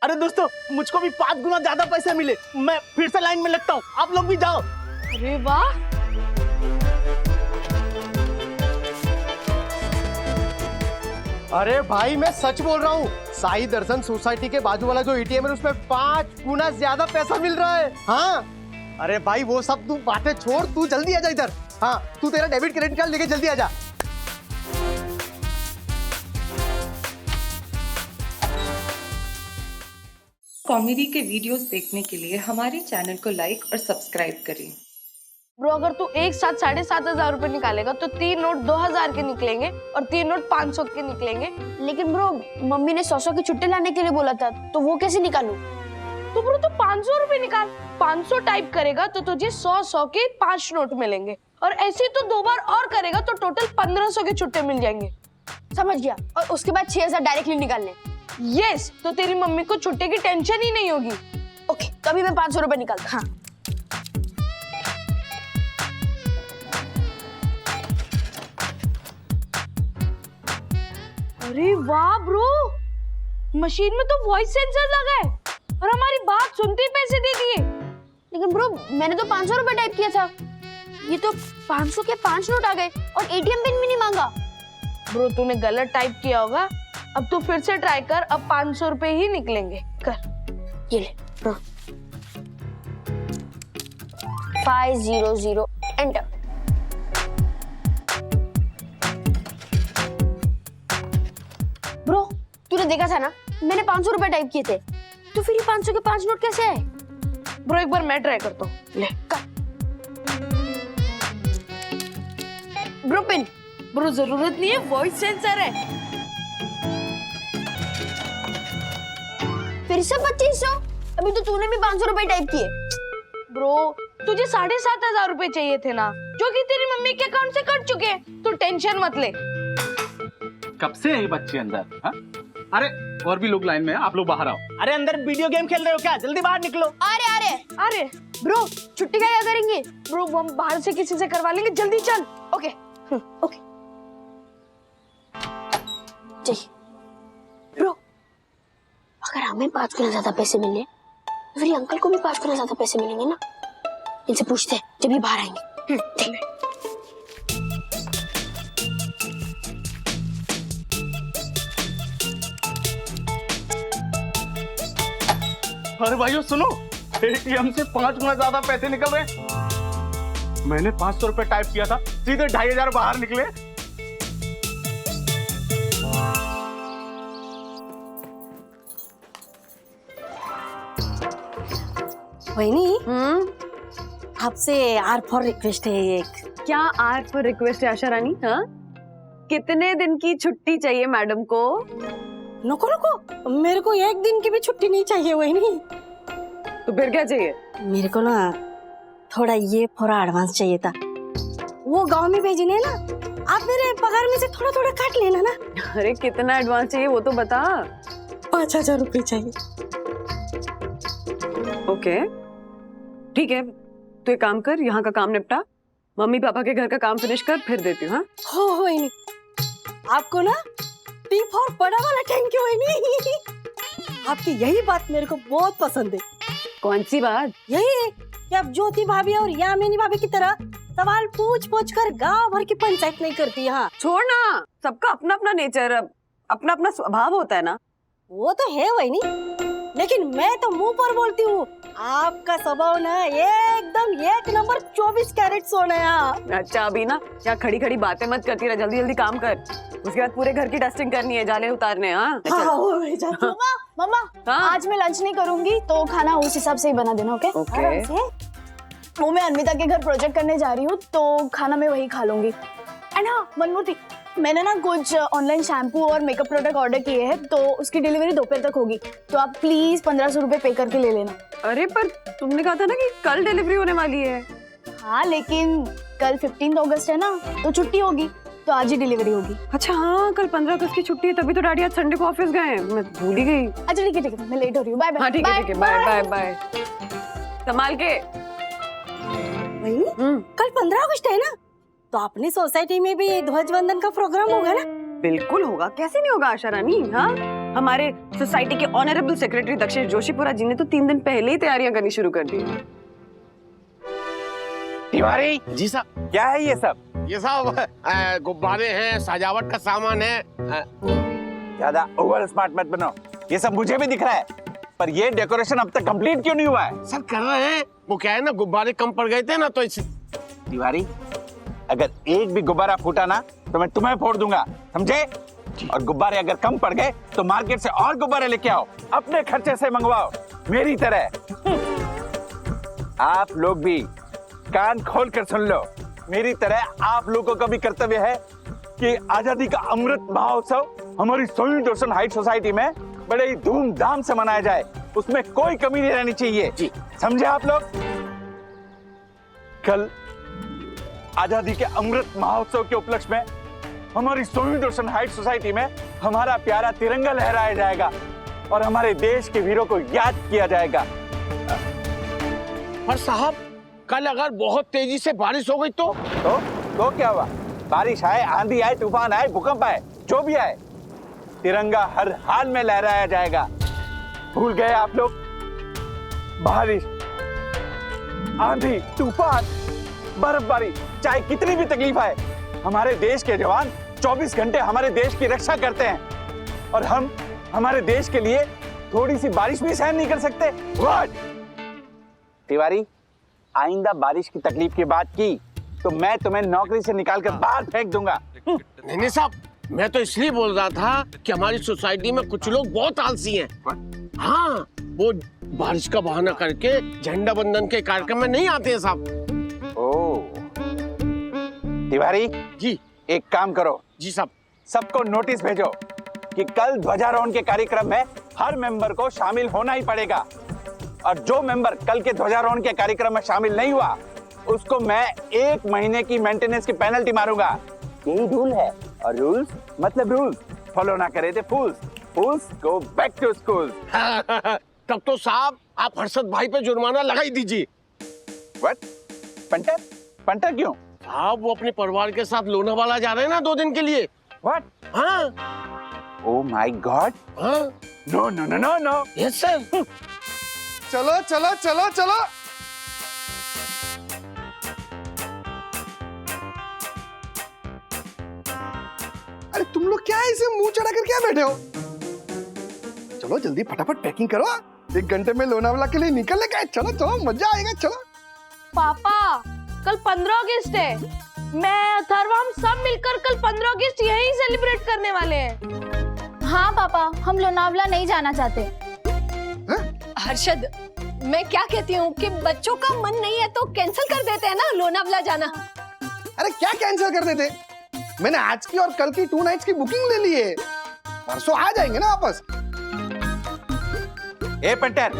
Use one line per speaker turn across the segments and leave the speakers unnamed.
अरे दोस्तों, मुझको भी 5 गुना ज्यादा पैसे मिले, मैं फिर से लाइन में लगता हूँ, आप लोग भी जाओ।
अरे वाह,
अरे भाई मैं सच बोल रहा हूँ, साई दर्शन सोसाइटी के बाजू वाला जो एटीएम है उसमें 5 गुना ज्यादा पैसा मिल रहा है। हाँ अरे भाई वो सब तू बातें छोड़, तू जल्दी आ जा इधर। हाँ तू तेरा डेबिट क्रेडिट कार्ड लेके जल्दी आ जा।
कॉमेडी के वीडियोस देखने के लिए हमारे चैनल को लाइक और सब्सक्राइब करें।
ब्रो अगर तू एक साथ 7,500 रुपए निकालेगा तो 3 नोट 2,000 के निकलेंगे और 3 नोट 500 के निकलेंगे।
लेकिन ब्रो मम्मी ने 100 की छुट्टी लाने के लिए बोला था, तो वो कैसे निकालूं?
तो ब्रो तू 500 रुपए निकाल, 500 टाइप करेगा तो तुझे 100 के 5 नोट मिलेंगे और ऐसे तो 2 बार और करेगा तो टोटल 1500 के छुट्टे मिल जाएंगे।
समझ गया। और उसके बाद 6,000 डायरेक्टली निकालने।
यस, तो तेरी मम्मी को छुट्टे की टेंशन ही नहीं होगी।
ओके, तो अभी मैं 500 रुपए निकालता। हाँ
अरे वाह ब्रो, मशीन में तो वॉइस सेंसर लगा है और हमारी बात सुनते ही पैसे दे दिए।
लेकिन ब्रो मैंने तो 500 रुपए टाइप किया था, ये तो 500 के 5 नोट आ गए और एटीएम पिन भी नहीं मांगा।
ब्रो तूने गलत टाइप किया होगा, अब तू फिर से ट्राई कर, अब 500 रुपए ही निकलेंगे। कर,
ये ले। हाँ। 500 एंटर। ब्रो तूने देखा था ना, मैंने 500 रुपए टाइप किए थे, तो फिर ये 500 के 5 नोट कैसे आए?
ब्रो एक बार मैं ट्राई करता हूँ, ले कर।
Bro pin.
ब्रो जरूरत नहीं है, वॉइस सेंसर है।
फिर से 2500? अभी तो तूने भी 500 रुपए टाइप किए।
ब्रो तुझे 7,500 रुपए चाहिए थे ना, जो कि तेरी मम्मी के अकाउंट से कट चुके हैं, तू टेंशन मत ले।
कब से है ये बच्चे अंदर? हा? अरे और भी लोग लाइन में हैं, आप लोग बाहर आओ।
अरे अंदर वीडियो गेम खेल रहे हो क्या? जल्दी बाहर निकलो।
अरे अरे
अरे
ब्रो छुट्टी का क्या करेंगे?
ब्रो हम बाहर से किसी से करवा लेंगे, जल्दी चल।
ओके ओके चाहिए। ब्रो अगर हमें 5 गुना ज्यादा पैसे मिले तो फिर अंकल को भी 5 गुना ज्यादा पैसे मिलेंगे ना। इनसे पूछते हैं जब ये बाहर आएंगे। ठीक है।
अरे भाइयों सुनो, एटीएम से 5 गुना ज्यादा पैसे निकल रहे हैं। मैंने 500 रुपए टाइप किया था, सीधे 2,500 बाहर निकले।
वहीनी, आपसे आर फॉर रिक्वेस्ट है एक।
क्या आर फॉर रिक्वेस्ट है आशा रानी? हाँ, कितने दिन की छुट्टी चाहिए मैडम को?
नको नको, मेरे को 1 दिन की भी छुट्टी नहीं चाहिए वहीनी।
तो फिर क्या चाहिए?
मेरे को ना थोड़ा ये थोड़ा एडवांस चाहिए था। वो गांव में भेजने ना, आप मेरे पगार में से थोड़ा थोड़ा काट लेना ना।
अरे कितना एडवांस चाहिए वो तो बता।
5,000 रुपए चाहिए।
ओके ठीक है, तो एक काम कर, यहाँ का काम निपटा, मम्मी पापा के घर का काम फिनिश कर, फिर देती हूँ। हाँ
हो वहीनी, आपको ना टी फॉर बड़ा वाला थैंक यू वहीनी। आपकी यही बात मेरे को बहुत पसंद है।
कौन सी बात?
यही है कि आप ज्योति भाभी और यामिनी भाभी की तरह सवाल पूछ पूछ कर गांव भर की पंचायत नहीं करती। यहाँ
छोड़ ना, सबका अपना अपना नेचर, अपना अपना स्वभाव होता है ना।
वो तो है वहीनी, लेकिन मैं तो मुंह पर बोलती हूँ, आपका स्वभाव ना एकदम 1 नंबर 24 कैरेट सोना है।
अच्छा अभी ना यहाँ खड़ी खड़ी बातें मत करती रह, जल्दी जल्दी काम कर, उसके बाद पूरे घर की डस्टिंग करनी है, जाले उतारने। हाँ
मम्मा
हाँ?
आज मैं लंच नहीं करूंगी, तो खाना उस हिसाब से ही बना देना। Okay
okay.
वो मैं अन्विता के घर प्रोजेक्ट करने जा रही हूँ, तो खाना मैं वही खा लूंगी। एंड हाँ वन मोर थिंग, मैंने ना कुछ ऑनलाइन शैम्पू और मेकअप प्रोडक्ट ऑर्डर किए हैं, तो उसकी डिलीवरी दोपहर तक होगी, तो आप प्लीज 1500 रुपए पे करके ले लेना।
अरे पर तुमने कहा था ना कि कल डिलीवरी होने वाली है।
हाँ लेकिन कल 15 अगस्त है ना, तो छुट्टी होगी, तो आज ही डिलीवरी होगी।
अच्छा हाँ, कल 15 अगस्त की छुट्टी है, तभी तो डैडी आज संडे को ऑफिस गए हैं, मैं भूल ही गई।
अच्छा ठीक है, मैं लेट हो रही हूँ। Bye bye.
हाँ ठीक है, बाय बाय बाय, संभाल के।
कल 15 अगस्त है ना, तो अपनी सोसाइटी में भी ध्वज वंदन का प्रोग्राम होगा ना?
बिल्कुल होगा, कैसे नहीं होगा आशा रानी। हाँ हमारे सोसाइटी के ऑनरेबल सेक्रेटरी दक्षिण जोशीपुरा जी ने तो 3 दिन पहले ही तैयारियां करनी शुरू कर दी।
तिवारी
जी साहब।
क्या है ये सब?
ये साहब गुब्बारे हैं, सजावट का सामान है।
ज्यादा ओवर स्मार्ट मत बनो, ये सब मुझे भी दिख रहा है, पर ये डेकोरेशन अब तक कंप्लीट क्यों नहीं हुआ है?
सर कर रहे हैं, वो क्या है ना, गुब्बारे कम पड़ गए थे ना तो इस।
तिवारी, अगर एक भी गुब्बारा फूटा ना तो मैं तुम्हें फोड़ दूंगा, समझे? और गुब्बारे अगर कम पड़ गए तो मार्केट से और गुब्बारे लेके आओ, अपने खर्चे से मंगवाओ, मेरी तरह। आप लोग भी कान खोल कर सुन लो, मेरी तरह आप लोगों का भी कर्तव्य है कि आजादी का अमृत महोत्सव हमारी सोल्यूशन हाइट सोसाइटी में बड़े ही धूमधाम से मनाया जाए, उसमें कोई कमी नहीं रहनी चाहिए। जी समझे आप लोग? कल आजादी के अमृत महोत्सव के उपलक्ष्य में हमारी सोल्यूशन हाइट सोसाइटी में हमारा प्यारा तिरंगा लहराया जाएगा और हमारे देश के वीरों को याद किया जाएगा।
पर साहब, कल अगर बहुत तेजी से बारिश हो गई तो
क्या हुआ? बारिश आए, आंधी आए, तूफान आए, भूकंप आए, जो भी आए, तिरंगा हर हाल में लहराया जाएगा। भूल गए आप लोग? बारिश, आंधी, तूफान, बर्फबारी, चाहे कितनी भी तकलीफ आए, हमारे देश के जवान 24 घंटे हमारे देश की रक्षा करते हैं और हम हमारे देश के लिए थोड़ी सी बारिश भी सहन नहीं कर सकते। What? तिवारी, आइंदा बारिश की तकलीफ की बात की तो मैं तुम्हें नौकरी से निकालकर बाहर फेंक दूंगा।
नहीं साहब, मैं तो इसलिए बोल रहा था कि हमारी सोसाइटी में कुछ लोग बहुत आलसी हैं। हाँ, वो बारिश का बहाना करके झंडा बंदन के कार्यक्रम में नहीं आते हैं साहब।
तिवारी
जी,
एक काम करो।
जी साहब।
सबको नोटिस भेजो कि कल ध्वजारोहण के कार्यक्रम में हर मेंबर को शामिल होना ही पड़ेगा और जो मेंबर कल के ध्वजारोहण के कार्यक्रम में शामिल नहीं हुआ उसको मैं 1 महीने की मेंटेनेंस की पेनल्टी मारूंगा। यही रूल है और रूल्स मतलब रूल्स, फॉलो ना करे थे फूल्स गो बैक टू स्कूल।
तब तो साहब आप हर्षद भाई पे जुर्माना लगा ही दीजिए।
व्हाट? पंटर क्यों?
साहब वो अपने परिवार के साथ लोनावाला जा रहे हैं ना 2 दिन के लिए।
व्हाट?
हाँ।
Oh my god.
हाँ।
No no no no no.
Yes sir.
चलो चलो चलो चलो। अरे तुम लोग क्या ऐसे मुंह चढ़ा कर क्या बैठे हो? चलो जल्दी फटाफट पैकिंग करो, 1 घंटे में लोनावाला के लिए निकलने का है। चलो चलो, मजा आएगा। चलो।
पापा, कल 15 अगस्त है, मैं अथर्वा हम सब मिलकर कल 15 अगस्त यहीं सेलिब्रेट करने वाले हैं।
हाँ पापा, हम लोनावला नहीं जाना चाहते।
हर्षद, मैं क्या कहती हूँ कि बच्चों का मन नहीं है तो कैंसिल कर देते हैं ना लोनावला जाना।
अरे क्या कैंसिल कर देते? मैंने आज की और कल की 2 नाइट्स की बुकिंग ले ली है, परसों आ जाएंगे ना वापस।
ए पंटर,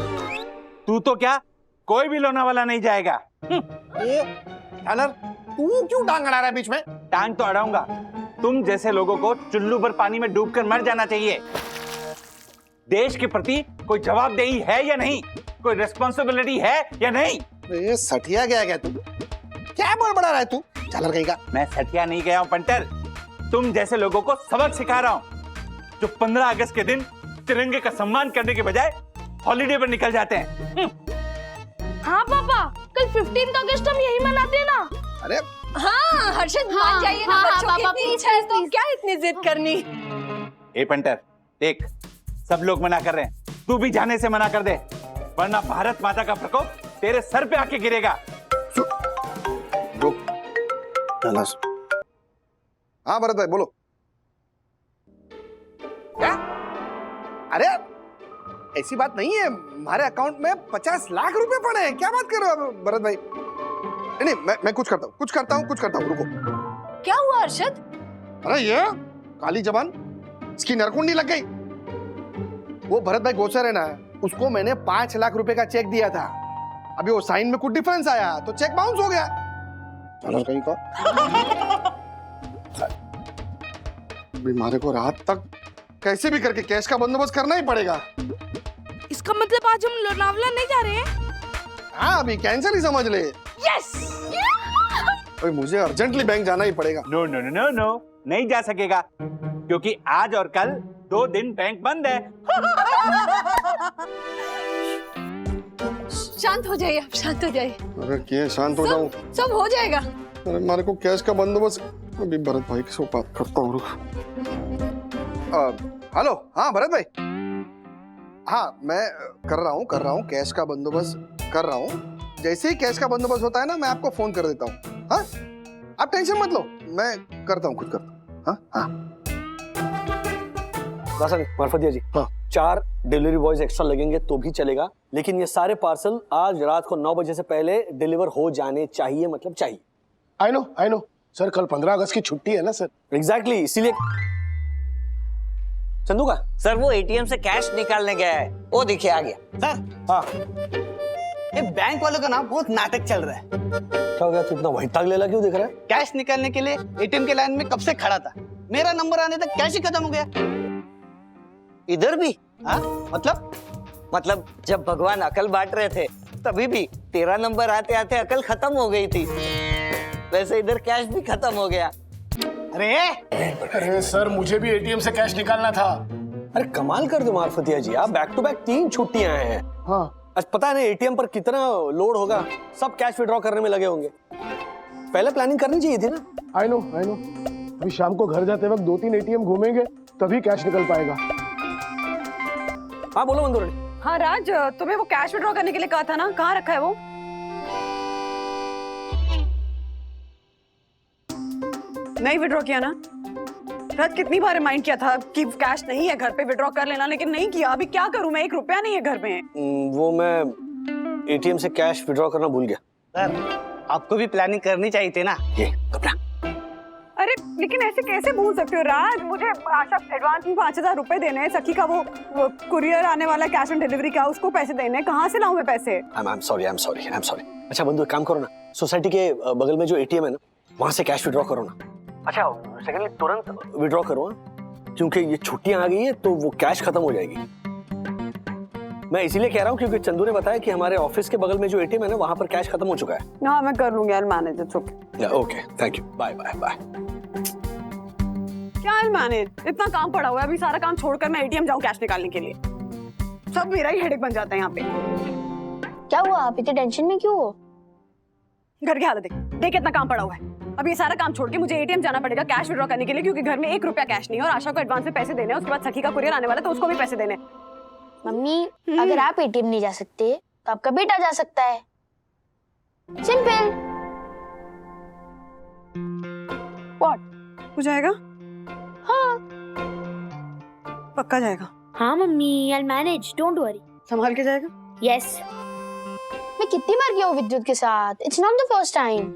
तू तो क्या कोई भी लोनावाला नहीं जाएगा।
तू क्यों टांग अड़ा रहा है बीच में?
टांग तो अड़ाऊंगा, तुम जैसे लोगों को चुल्लू भर पानी में डूबकर मर जाना चाहिए। देश के प्रति कोई जवाबदेही है या नहीं, कोई रिस्पॉन्सिबिलिटी है या नहीं?
ये सठिया गया क्या तू? क्या बड़बड़ा रहा है तू? चल कहीं।
मैं सठिया नहीं गया हूं पंटर, तुम जैसे लोगों को सबक सिखा रहा हूं जो 15 अगस्त के दिन तिरंगे का सम्मान करने के बजाय हॉलिडे पर निकल जाते हैं।
हाँ पापा, कल 15 अगस्त हम यही मनाते हैं ना।
अरे
हाँ हर्षद, मान जाइए ना, बच्चों की इतनी इच्छा है तो क्या इतनी जिद करनी।
ए पंटर, देख सब लोग मना कर रहे हैं, तू भी जाने से मना कर दे, वरना भारत माता का प्रकोप तेरे सर पे आके गिरेगा।
हाँ भरत भाई बोलो। क्या? अरे ऐसी बात नहीं है, हमारे अकाउंट में 50 लाख रुपए पड़े हैं। क्या बात कर रहे हो भरत भाई? नहीं मैं कुछ करता हूँ, रुको।
क्या हुआ हर्षद?
अरे ये काली जबान, इसकी नरकुंडी लग गई। वो भरत भाई गोचर है ना, उसको मैंने 5 लाख रुपए का चेक दिया था। अभी वो साइन में कुछ डिफरेंस आया तो चेक बाउंस हो गया। चलो कहीं का बीमारी को रात तक कैसे भी करके कैश का बंदोबस्त करना ही पड़ेगा।
इसका मतलब आज हम लोनावला नहीं जा रहे हैं?
हाँ, अभी कैंसिल ही समझ ले।
यस!
मुझे अर्जेंटली बैंक जाना ही पड़ेगा।
No no no no no, नहीं जा सकेगा, क्योंकि आज और कल 2 दिन बैंक बंद है।
शांत हो जाइए, शांत हो जाइए।
अरे क्या शांत हो जाऊं?
सब हो जाएगा।
अरे मेरे को कैश का बंदोबस्त, अभी भरत भाई से बात करता हूँ। हेलो, हाँ भरत भाई, हाँ मैं कर रहा हूँ कैश का बंदोबस्त कर रहा हूँ। जैसे ही कैश का बंदोबस्त होता है ना, मैं आपको फोन कर देता हूँ। हाँ, आप टेंशन मत लो, मैं करता हूँ, खुद करता हूँ। हाँ हाँ
मार्फतिया जी, हाँ 4 डिलीवरी बॉयज एक्स्ट्रा लगेंगे तो भी चलेगा, लेकिन ये सारे पार्सल आज रात को 9 बजे से पहले डिलीवर हो जाने चाहिए, मतलब चाहिए।
आई नो सर, कल 15 अगस्त की छुट्टी है ना सर।
एग्जैक्टली, इसीलिए। चंदू का
सर वो एटीएम से कैश निकालने गया है, वो देखिए आ गया।
सर, हाँ
ये बैंक वालों का ना बहुत नाटक चल रहा है।
क्या हो गया, तू इतना वहीताग लेला क्यों दिख रहा है?
कैश निकालने के लिए एटीएम के लाइन में कब से खड़ा था, मेरा नंबर आने तक कैश ही खत्म हो गया। इधर भी हाँ, मतलब जब भगवान अकल बांट रहे थे तभी भी तेरा नंबर आते आते अकल खत्म हो गई थी, वैसे इधर कैश भी खत्म हो गया।
अरे सर, मुझे भी एटीएम से कैश निकालना था।
अरे कमाल कर दो मार्फतिया जी, आप बैक टू बैक 3 छुट्टियां हैं।
हाँ,
आज पता नहीं एटीएम पर कितना लोड होगा, सब कैश विड्रॉ करने में लगे होंगे। पहले प्लानिंग करनी चाहिए थी ना।
आई नो अभी शाम को घर जाते वक्त 2-3 एटीएम घूमेंगे तभी कैश निकल पाएगा।
हाँ बोलो मंदोर।
हाँ राज, तुम्हें वो कैश विड्रॉ करने के लिए कहा था ना, कहाँ रखा है वो? नहीं विड्रॉ किया ना? राज कितनी बार रिमाइंड किया था कि कैश नहीं है घर पे, विड्रॉ कर लेना, लेकिन नहीं किया। अभी क्या करूं मैं, 1 रुपया नहीं है घर में।
वो मैं एटीएम से कैश विड्रॉ करना भूल गया।
सर आपको भी प्लानिंग करनी चाहिए थी ना।
ये घबरा।
अरे लेकिन ऐसे कैसे भूल सकते हो राज? मुझे आशा एडवांस में 5000 रुपए देने हैं, सखी का वो कुरियर आने वाला कैश ऑन डिलीवरी का, उसको पैसे देने हैं। कहाँ से लाऊं मैं पैसे?
I am sorry. अच्छा बंधु, एक काम करो ना, सोसाइटी के बगल में जो एटीएम है ना, वहां से कैश विड्रॉ करो ना। अच्छा सेकंडली तुरंत विड्रॉ करो, क्योंकि ये छुट्टियां आ गई है तो वो कैश खत्म हो जाएगी। मैं इसीलिए कह रहा हूँ क्योंकि चंदू ने बताया कि हमारे ऑफिस के बगल में जो एटीएम है ना, वहां पर कैश खत्म हो चुका है।
हाँ मैं कर लूंगी, I'll manage, it's okay।
Okay, thank you, bye bye bye.
क्या I'll manage? इतना काम पड़ा हुआ है, अभी सारा काम छोड़कर मैं एटीएम जाऊँ कैश निकालने के लिए? सब मेरा ही हेडेक बन जाता है यहाँ पे।
क्या हुआ, आप इतने टेंशन में क्यों हो?
घर की हालत देख कितना काम पड़ा हुआ है। अब ये सारा काम छोड़ के मुझे एटीएम जाना पड़ेगा कैश विड्रॉ करने के लिए, क्योंकि घर में 1 रुपया कैश नहीं है और आशा को एडवांस में पैसे देने हैं। उसके बाद सखी का कुरियर आने वाला है तो उसको भी पैसे देने।
मम्मी, अगर आप एटीएम नहीं जा सकते तो आपका बेटा जा सकता है, सिंपल।
व्हाट हो जाएगा?
हाँ
पक्का जाएगा?
हाँ mummy, I'll manage, don't worry।
संभाल के जाएगा?
यस। मैं कितनी बार गया हूँ विद्युत के साथ, it's not the first time.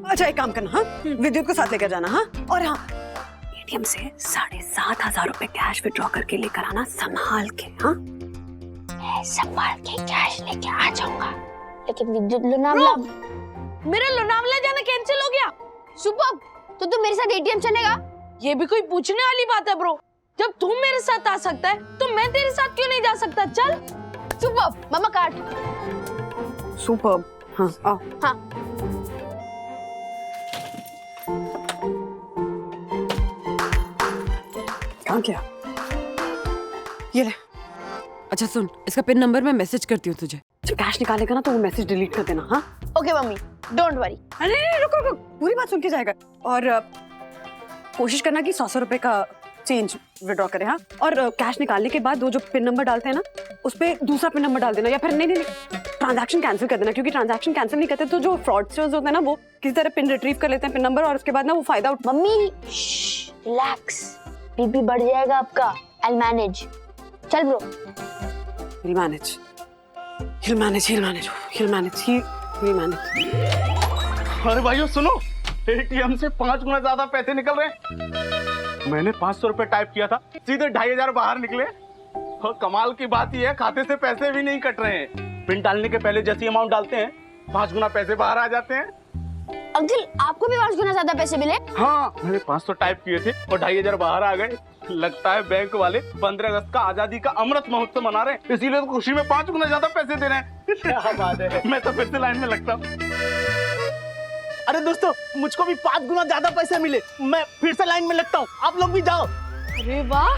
अच्छा एक काम करना, हाँ विद्युत को साथ लेकर जाना। हाँ और हाँ, एटीएम से 7500 रुपए कैश विड्रॉ करके लेकर आना, संभाल के। हाँ
संभाल के कैश लेके आ जाऊंगा, लेकिन विद्युत लोनावला,
मेरा लोनावला जाना कैंसिल हो गया।
सुपर, तो तू मेरे साथ एटीएम चलेगा?
ये भी कोई पूछने वाली बात है ब्रो? जब तुम मेरे साथ आ सकता है तो मैं तेरे साथ क्यों नहीं जा सकता? चल।
सुपर, मामा काट।
सुपर। हाँ आओ।
हाँ
काम किया, ये ले। अच्छा सुन, इसका पिन नंबर मैं मैसेज करती हूँ तुझे। जब कैश निकालेगा ना तो वो मैसेज डिलीट कर देना। हाँ
ओके मम्मी, डोंट वरी।
अरे रुको, पूरी बात सुन के जाएगा। और कोशिश करना कि 100 रुपए का चेंज विड्रॉ करें। हाँ और कैश निकालने के बाद वो जो पिन नंबर डालते हैं ना, उस पे दूसरा पिन नंबर डाल देना, या फिर नहीं ट्रांजैक्शन कैंसिल कर देना, क्योंकि ट्रांजैक्शन कैंसिल नहीं करते तो जो फ्रॉडस्टर्स होते हैं ना, वो किसी तरह पिन रिट्रीव कर लेते हैं, पिन नंबर, और उसके बाद ना वो फायदा
मम्मी रिलैक्स, बीपी बढ़ जाएगा आपका। I'll manage। चल ब्रो।
He'll manage।
अरे भाइयों सुनो, एटीएम से 5 गुना ज्यादा पैसे निकल रहे हैं। मैंने 500 रुपए टाइप किया था, सीधे 2500 बाहर निकले। और कमाल की बात यह है, खाते से पैसे भी नहीं कट रहे हैं। पिन डालने के पहले जैसी अमाउंट डालते हैं, 5 गुना पैसे बाहर आ जाते हैं।
अंकल, आपको भी 5 गुना ज्यादा पैसे मिले?
हाँ, मैंने 500 टाइप किए थे और 2500 बाहर आ गए। लगता है बैंक वाले 15 अगस्त का आजादी का अमृत महोत्सव मना रहे हैं, इसीलिए तो खुशी में 5 गुना ज्यादा पैसे दे रहे हैं। क्या बात है, मैं तो फिर से लाइन में लगता हूँ। अरे अरे दोस्तों, मुझको भी 5 गुना ज्यादा पैसे मिले। मैं फिर से लाइन में लगता हूँ, आप लोग भी जाओ।
अरे वाह,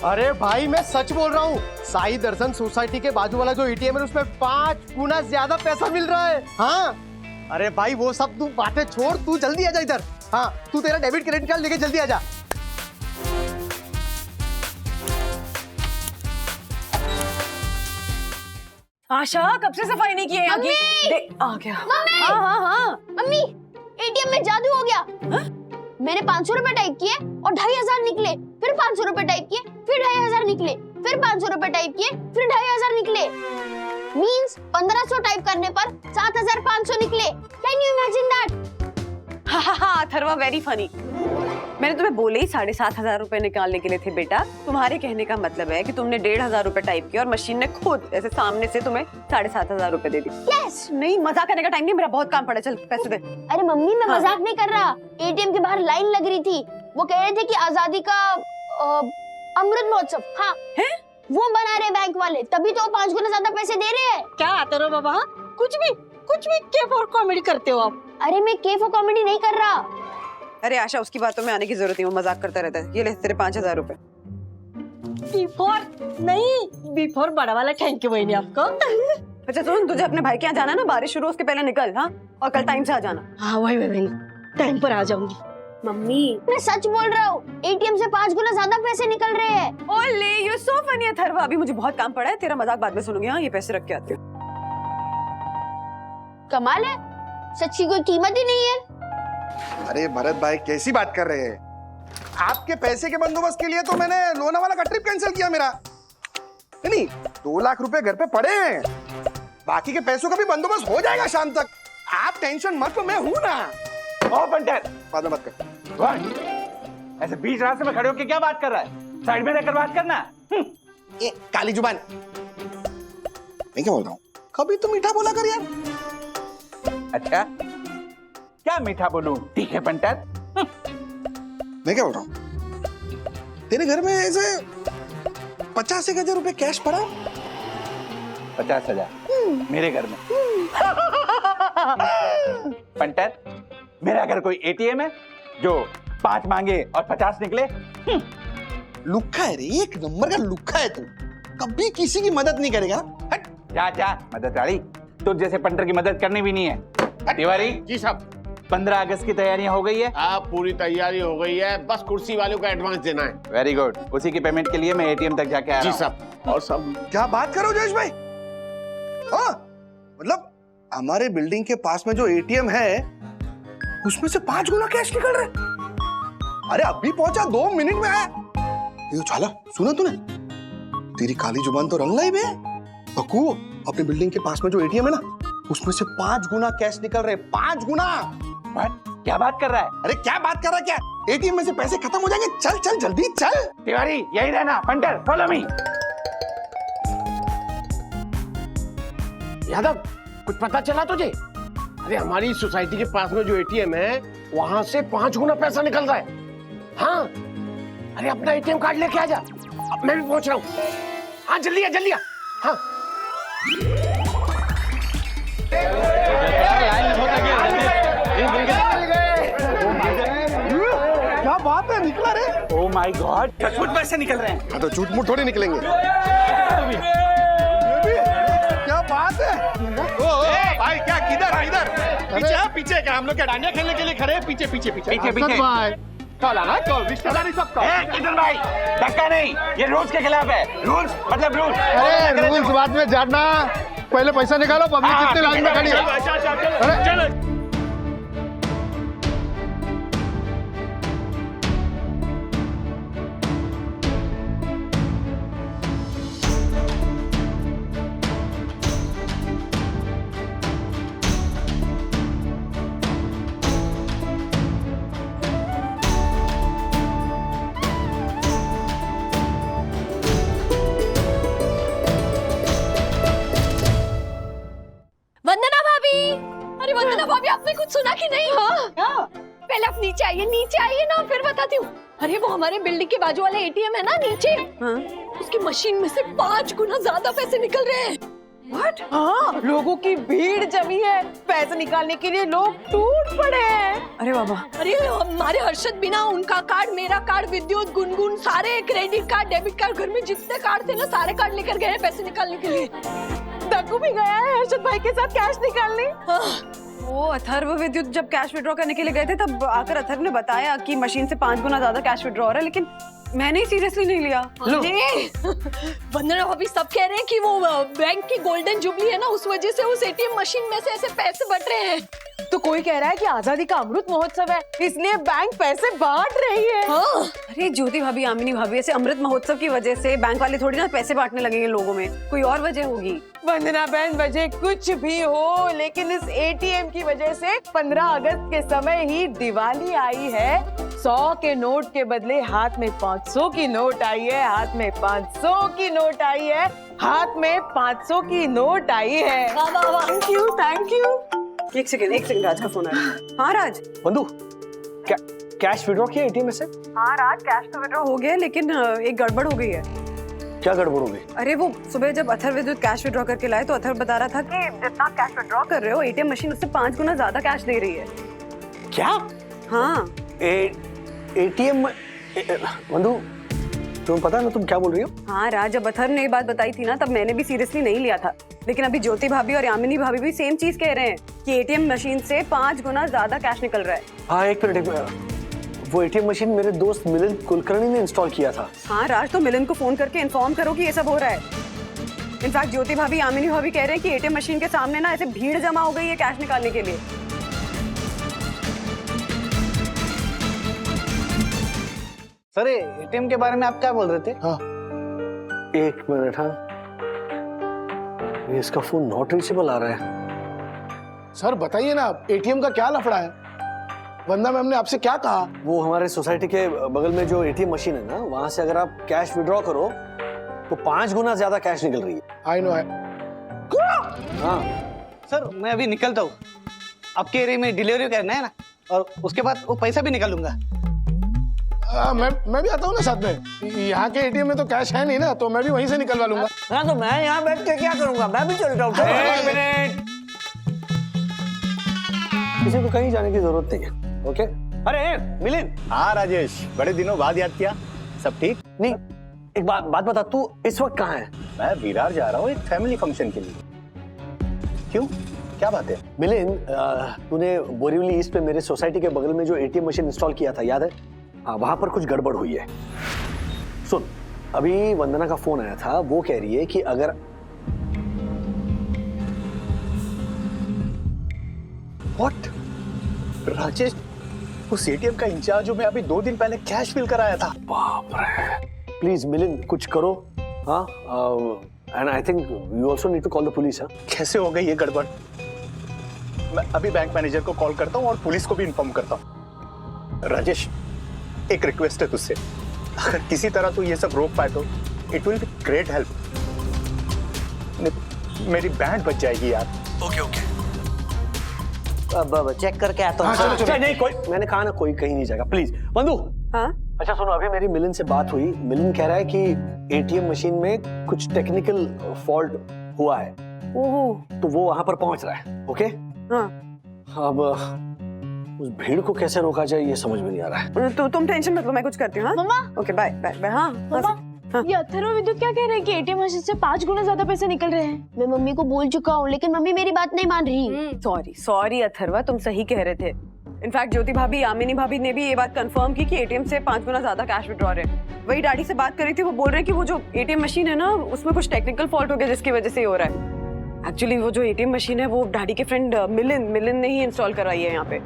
अरे भाई मैं सच बोल रहा हूँ, साई दर्शन सोसाइटी के बाजू वाला जो एटीएम है उसमें 5 गुना ज्यादा पैसा मिल रहा है। हाँ अरे भाई वो सब तू बातें छोड़, तू जल्दी आजा इधर। हाँ तू तेरा डेबिट क्रेडिट कार्ड लेके जल्दी आजा।
आशा कब से सफाई नहीं की है यहाँ की? आ गया।
मम्मी!
हाँ हाँ हाँ।
मम्मी, एटीएम में जादू हो गया। मैंने 500 रुपए टाइप किए और 2500 निकले, फिर 500 रुपए टाइप किए, फिर 2500 निकले, फिर 500 रुपए टाइप किए, फिर 2500 निकले। मींस 1500 टाइप करने पर 7500 निकले। Can you imagine that?
हाँ हाँ हाँ अथर्वा, वेरी फनी। मैंने तुम्हें बोले ही 7500 रुपए निकालने के लिए थे बेटा। तुम्हारे कहने का मतलब है कि तुमने 1500 रुपए टाइप किया और मशीन ने खुद ऐसे सामने से तुम्हें 7500 रुपए दे दी।
यस।
नहीं मजाक करने का टाइम नहीं, मेरा बहुत काम पड़ा, चल पैसे दे।
अरे मम्मी, मैं
हाँ।
मजाक नहीं कर रहा। एटीएम के बाहर लाइन लग रही थी, वो कह रहे थे कि आजादी का अमृत महोत्सव, हाँ
है?
वो बना रहे बैंक वाले, तभी तो 5 गुना ज्यादा पैसे दे रहे हैं।
क्या आते रहो बाबा, कुछ भी केफ और कॉमेडी करते हो आप।
अरे मैं केफ और कॉमेडी नहीं कर रहा।
अरे आशा उसकी बातों में आने की जरूरत नहीं, वो मजाक करता रहता है। ये ले तेरे 5000 रुपए।
बिफोर नहीं, बिफोर बड़ा वाला थैंक यू बहनी आपको।
अच्छा सुन, तुझे अपने भाई के यहाँ जाना ना, बारिश शुरू उसके पहले निकल। हाँ और कल टाइम से आ जाना।
हाँ वही बहनी, टाइम पर आ जाऊंगी।
मम्मी
मैं सच बोल रहा हूँ, एटीएम से 5 गुना ज्यादा पैसे निकल रहे हैं।
ओले यू सो फनी अथर्वा, अभी मुझे बहुत काम पड़ा है, तेरा मजाक बाद में सुनूंगी। हाँ ये पैसे रख के आती हूँ।
कमाल है, सच की कोई कीमत ही नहीं है।
अरे भरत भाई कैसी बात कर रहे हैं? आपके पैसे के बंदोबस्त के लिए तो मैंने लोनावाला का ट्रिप कैंसिल किया मेरा। नहीं 2 लाख रुपए घर पे पड़े हैं, बाकी के पैसों का भी बंदोबस्त हो जाएगा शाम तक। आप टेंशन मत लो, मैं हूं ना।
ओ पंटर,
बाद में बात कर।
What? ऐसे बीच रास्ते में खड़े होकर क्या बात कर रहा है? साइड में रहकर बात करना।
ए काली जुबान, मैं क्या बोल रहा हूँ? कभी तो मीठा बोला कर यार।
अच्छा क्या मीठा बोलूं? ठीक है पंटर।
मैं क्या बोल रहा हूँ? तेरे घर में ऐसे 85,000 रुपए कैश पड़ा?
50,000 मेरे घर में। पंटर, मेरा घर कोई एटीएम है जो 5 मांगे और 50 निकले?
लुक्खा है रे, एक नंबर का लुक्खा है तू। कभी किसी की मदद नहीं करेगा। हट।
जा मदद वाली, तुझ जैसे पंटर की मदद करनी भी नहीं है। तिवारी
जी साहब।
15 अगस्त की तैयारियां हो गई है?
आप पूरी तैयारी हो गई है, बस कुर्सी वालों को एडवांस देना है।
वेरी गुड, उसी की पेमेंट के लिए मैं एटीएम तक जाके आ रहा हूं।
साहब। और सब
क्या बात करो जयेश भाई? हाँ मतलब हमारे बिल्डिंग के पास में जो एटीएम है उसमें से 5 गुना कैश निकल रहे। अरे अभी पहुंचा, 2 मिनट में आया। ये उछाला सुना तूने? तेरी काली जुबान तो रंग लाई बे। बकू, अपने बिल्डिंग के पास में जो एटीएम है ना उसमें से 5 गुना कैश निकल रहे। 5 गुना।
क्या बात कर रहा है?
अरे क्या बात कर रहा है? क्या एटीएम में से पैसे खत्म हो जाएंगे? चल चल जल्दी चल।
तिवारी यही रहना। Punter follow me.
यादव, कुछ पता चला तुझे? अरे हमारी सोसाइटी के पास में जो एटीएम है वहां से 5 गुना पैसा निकल रहा है। हाँ अरे अपना एटीएम कार्ड लेके आ जा, अब मैं भी पहुंच रहा हूँ। हाँ जल्दी आ। हाँ
क्या बात है, निकला रे।
ओह माय गॉड, सचमुच पैसे निकल रहे हैं।
हाँ तो झूठ मूठ थोड़ी निकलेंगे। क्या बात है? ओ भाई क्या किधर पीछे क्या? हम लोग क्या डांडिया खेलने के लिए खड़े हैं? पीछे रिश्तेदारी सब
किशन भाई, धक्का नहीं, ये रूल्स के खिलाफ है। रूल्स मतलब रूल्स।
अरे रूल्स बाद में जानना, पहले पैसा निकालो। पब्लिक कितने लाइन में खड़ी है? चलो।
वंदना भाभी, अरे वंदना भाभी, आपने कुछ सुना कि नहीं? हाँ पहले आप नीचे आइए ना, फिर बताती हूँ। अरे वो हमारे बिल्डिंग के बाजू वाले एटीएम है ना नीचे,
हाँ?
उसकी मशीन में से 5 गुना ज्यादा पैसे निकल रहे हैं।
What?
हाँ, लोगों की भीड़ जमी है, पैसे निकालने के लिए लोग टूट पड़े हैं।
अरे बाबा,
अरे हमारे हर्षद बिना, उनका कार्ड, मेरा कार्ड, विद्युत, गुनगुन, सारे क्रेडिट कार्ड, डेबिट कार्ड, घर में जितने कार्ड थे ना, सारे कार्ड लेकर गए हैं पैसे निकालने के लिए।
दक्कू भी गया है हर्षद भाई के साथ कैश निकालने।
वो अथर्व विद्युत जब कैश विड्रॉ करने के लिए गए थे तब आकर अथर्व ने बताया कि मशीन से 5 गुना ज्यादा कैश विड्रॉ हो रहा है, लेकिन मैंने सीरियसली नहीं लिया।
वंदना भाभी सब कह रहे हैं कि वो बैंक की गोल्डन जुबली है ना, उस वजह से उस एटीएम मशीन में से ऐसे पैसे बट रहे हैं।
तो कोई कह रहा है कि आजादी का अमृत महोत्सव है, इसलिए बैंक पैसे बांट रही है।
हाँ।
अरे ज्योति भाभी, आमिनी भाभी, ऐसे अमृत महोत्सव की वजह से बैंक वाले थोड़ी ना पैसे बांटने लगेंगे लोगों में, कोई और वजह होगी।
वंदना बहन, वजह कुछ भी हो, लेकिन इस एटीएम की वजह से 15 अगस्त के समय ही दिवाली आई है। 100 के नोट के बदले हाथ में 500 की नोट आई है, हाथ में 500 की नोट आई है, हाथ में 500 की नोट आई है। Thank you, thank you.
एक सेकंड, राज का फोन आया। हाँ राज।
बंधु, कैश विड्रॉ किया एटीएम में से?
हाँ राज, कैश तो विड्रॉ हो गया, लेकिन एक गड़बड़ हो गई है।
क्या गड़बड़ हो गई?
अरे वो सुबह जब अथर्व विद्युत कैश विड्रॉ करके लाए तो अथर्व बता रहा था कि जितना कैश विड्रॉ कर रहे हो एटीएम मशीन उससे 5 गुना ज्यादा कैश दे रही है।
क्या?
हाँ।
एटीएम बंधु, तुम्हें पता है ना तुम क्या बोल रही हो?
हाँ राज, जब अथर्व ने ये बात बताई थी ना तब मैंने भी सीरियसली नहीं लिया था, लेकिन अभी ज्योति भाभी और यामिनी भाभी भी सेम चीज कह रहे हैं कि एटीएम मशीन से 5 गुना ज्यादा कैश निकल रहा है।
हाँ एक मिनट, वो एटीएम मशीन मेरे दोस्त मिलिंद कुलकर्णी ने इंस्टॉल किया था।
हाँ राज, तो मिलिंद को फोन करके इन्फॉर्म करो कि ये सब हो रहा है। इनफैक्ट ज्योति भाभी, यामिनी भाभी कह रहे हैं कि एटीएम मशीन के सामने ना ऐसे भीड़ जमा हो गई है कैश निकालने के लिए।
सर, एटीएम के बारे में आप क्या बोल रहे थे?
हाँ,
एक मिनट। हाँ, ये इसका फोन नॉट रीचेबल आ रहा है।
सर बताइए ना, एटीएम का क्या लफड़ा है? वंदना मैम ने आपसे क्या कहा?
वो हमारे सोसाइटी के बगल में जो एटीएम मशीन है ना, वहां से अगर आप कैश विड्रॉ करो तो 5 गुना ज्यादा कैश निकल रही है।
आई नो है।
हाँ
सर, मैं अभी निकलता हूँ, आपके एरिया में डिलीवरी करना है ना, और उसके बाद वो पैसा भी निकालूंगा।
मैं भी आता हूँ ना साथ में। यहाँ के एटीएम में तो कैश है नहीं ना, तो मैं भी वहीं से निकलवा लूंगा।
हाँ, तो मैं यहाँ बैठ के क्या करूंगा, मैं भी चलता हूँ।
एक मिनट, किसी को कहीं जाने की जरूरत नहीं है। ओके? अरे मिलिंद।
हाँ राजेश, बड़े दिनों बाद याद किया। सब ठीक?
नहीं, एक बात बता, तू इस वक्त कहाँ है?
मैं विरार जा रहा हूँ एक फैमिली फंक्शन के लिए। क्यों, क्या बात है?
मिलिंद, तूने बोरीवली ईस्ट पे मेरे सोसाइटी के बगल में जो एटीएम मशीन इंस्टॉल किया था, याद है? हाँ, वहां पर कुछ गड़बड़ हुई है। सुन, अभी वंदना का फोन आया था, वो कह रही है कि अगर
व्हाट? राजेश, उस एटीएम का इंचार्ज जो मैं अभी 2 दिन पहले कैश फिल कराया था।
बाप रे। प्लीज मिलिंद, कुछ करो। हाँ, and I think you also need to call the police. हाँ,
कैसे हो गई ये गड़बड़? मैं अभी बैंक मैनेजर को कॉल करता हूँ और पुलिस को भी इन्फॉर्म करता हूँ। राजेश, एक रिक्वेस्ट है तुझसे, अगर किसी तरह तू ये सब रोक पाए तो it will be great help. मेरी बैंड बच जाएगी यार।
ओके।
अब चेक करके आता हूँ।
अच्छा, नहीं, कोई, मैंने कहा ना कोई कहीं नहीं जाएगा, प्लीज। बंधु।
हाँ?
अच्छा सुनो, अभी मेरी मिलिंद से बात हुई। मिलिंद कह रहा है कि एटीएम मशीन में कुछ टेक्निकल फॉल्ट हुआ है।
ओहो।
तो वो वहां पर पहुंच रहा है। ओके?
हाँ।
अब उस भीड़ को कैसे रोका जाए ये समझ में नहीं आ रहा है।
तो तुम टेंशन मत लो, मैं कुछ करती हूँ। हाँ?
मम्मा।
Okay, bye bye bye. हाँ
मम्मा, ये अथर्व विद्युत क्या कह रहे हैं कि एटीएम मशीन से 5 गुना ज्यादा पैसे निकल रहे हैं। मैं मम्मी को बोल चुका हूँ, लेकिन मम्मी मेरी बात नहीं मान रही।
सॉरी अथर्वा, तुम सही कह रहे थे। इनफैक्ट ज्योति भाभी, यामिनी भाभी ने भी ये बात कंफर्म की कि एटीएम से 5 गुना ज्यादा कैश विड्रॉ रहे। वही डैडी से बात कर रही थी, वो बोल रहे हैं कि वो जो एटीएम मशीन है ना, उसमें कुछ टेक्निकल फॉल्ट हो गया जिसकी वजह से हो रहा है। एक्चुअली वो जो एटीएम मशीन है वो डैडी के फ्रेंड मिलिंद ने ही इंस्टॉल करवाई है यहाँ पे।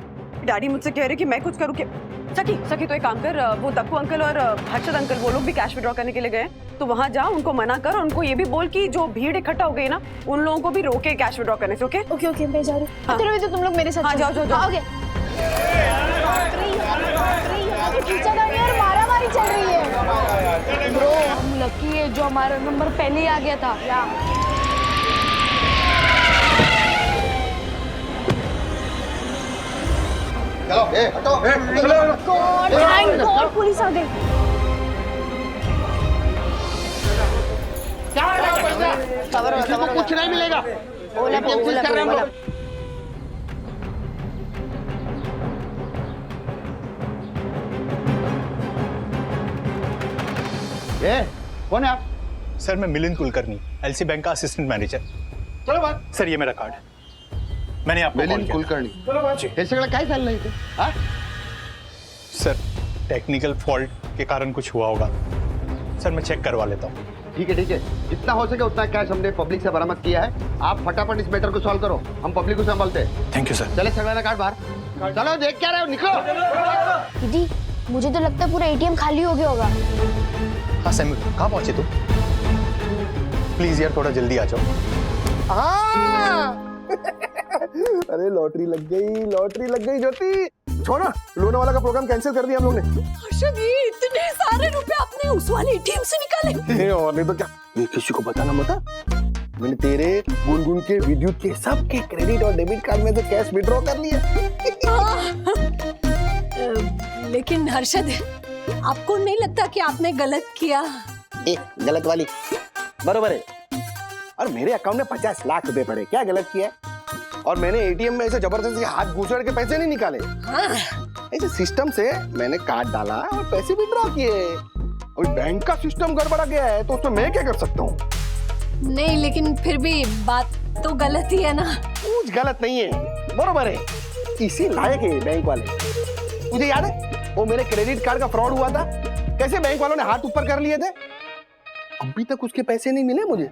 डैडी मुझसे कह रहे कि मैं कुछ करूँ क्या? सखी तो एक काम कर, वो दक्कू अंकल और हर्षद अंकल वो लोग भी कैश विड्रॉ करने के लिए गए, तो वहाँ जा, उनको मना कर, उनको ये भी बोल कि जो भीड़ इकट्ठा हो गई ना, उन लोगों को भी रोके कैश विड्रॉ करने से। ओके
ओके, मैं जा रही हूँ। अथर्व विद्युत, तुम लोग मेरे साथ
हाँ, जाओ।
ओके। खींचातानी और मारामारी चल रही है।
ब्रो, हम लकी है जो हमारा नंबर पहले ही आ गया था।
चलो, हटो।
थैंक गॉड पुलिस आ गई।
किसी को कुछ नहीं मिलेगा। ATM सीज कर रहे हैं हम लोग। कौन है आप?
सर मैं मिलिंद कुलकर्णी, एलसी बैंक का असिस्टेंट मैनेजर।
चलो बात।
सर ये मेरा कार्ड, मैंने आपको कॉल
मिलिंद
किया।
कुलकर्णी, चलो बात। ऐसे गला काय चाल रही थी? हाँ?
सर टेक्निकल फॉल्ट के कारण कुछ हुआ होगा सर, मैं चेक करवा लेता हूँ।
ठीक है जितना हो सके उतना कैश हमने पब्लिक से बरामद किया है। आप फटाफट इस मैटर को सॉल्व करो, हम पब्लिक को संभालते हैं।
Thank you sir.
चले सगला कार्ड बाहर। चलो देख क्या रहे हो, निकलो।
दीदी मुझे तो लगता है पूरा एटीएम खाली हो गया होगा।
हाँ सैमुअल, कहाँ पहुँचे तुम? प्लीज यार थोड़ा जल्दी आ जाओ।
अरे लॉटरी लग गई ज्योति। छोड़ा, लोनावाला का प्रोग्राम कैंसिल कर दिया हम लोग ने।
हर्षद, ये इतने सारे रुपए आपने उस वाले एटीएम से निकाले?
और नहीं तो क्या, ये किसी को बताना मत। मैंने तेरे गुनगुन के विद्युत के सबके क्रेडिट और डेबिट कार्ड में से कैश विड्रॉ कर लिया।
लेकिन हर्षद, आपको नहीं लगता कि आपने गलत किया?
गलत वाली बरोबर है। और मेरे अकाउंट में 50 लाख रुपए पड़े, क्या गलत किया? और मैंने एटीएम में ऐसे जबरदस्ती हाथ घुसेड़ के पैसे नहीं निकाले। ऐसे सिस्टम से मैंने कार्ड डाला और पैसे विड्रॉ किए। अभी बैंक का सिस्टम गड़बड़ा गया है तो उसमें मैं क्या कर सकता हूँ?
नहीं, लेकिन फिर भी बात तो गलत ही है ना।
कुछ गलत नहीं है, बरोबर है। इसी लायक है बैंक वाले। तुझे याद है वो मेरे क्रेडिट कार्ड का फ्रॉड हुआ था, कैसे बैंक वालों ने हाथ ऊपर कर लिए थे? अभी तक उसके पैसे नहीं मिले मुझे।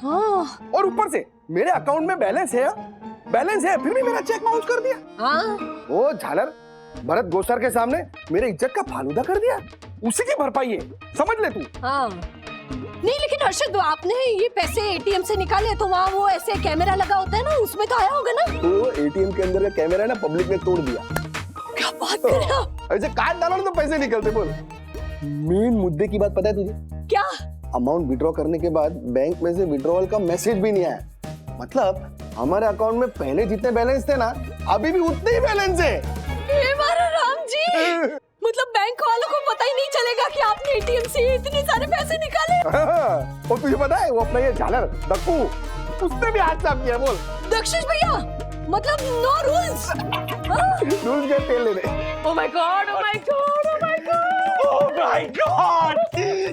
हाँ।
और ऊपर से मेरे अकाउंट में बैलेंस है फिर भी मेरा चेक बाउंस कर दिया।
हाँ।
वो झालर भरत गोसर के सामने मेरे इज्जत का फालूदा कर दिया। उसी की भरपाई है, समझ ले तू।
हाँ। नहीं, लेकिन हर्षद, आपने ये पैसे एटीएम से निकाले तो वहाँ वो ऐसे कैमरा लगा होता है ना, उसमें तो आया होगा ना?
तो एटीएम के अंदर का कैमरा ना पब्लिक ने तोड़ दिया।
क्या बात कर रहे हो?
ऐसे कार्ड डालो तो पैसे निकलते। बोल, मेन मुद्दे की बात पता है तुझे
क्या?
अमाउंट विड्रॉ करने के बाद बैंक में से विड्रॉवल का मैसेज भी नहीं आया। मतलब हमारे अकाउंट में पहले जितने बैलेंस थे ना, अभी भी उतने ही बैलेंस है।
हे मारा राम जी, मतलब बैंक वालों को पता ही नहीं चलेगा कि आपने एटीएम से इतने सारे पैसे निकाले।
और तुझे पता है वो अपना ये झालर दक्कू, उसने भी हाथ साफ किया। बोल
दक्षिश भैया, मतलब नो रूल्स।
रूल्स के तेल लेने।
Oh my God, oh my God, oh my God!
Oh my God!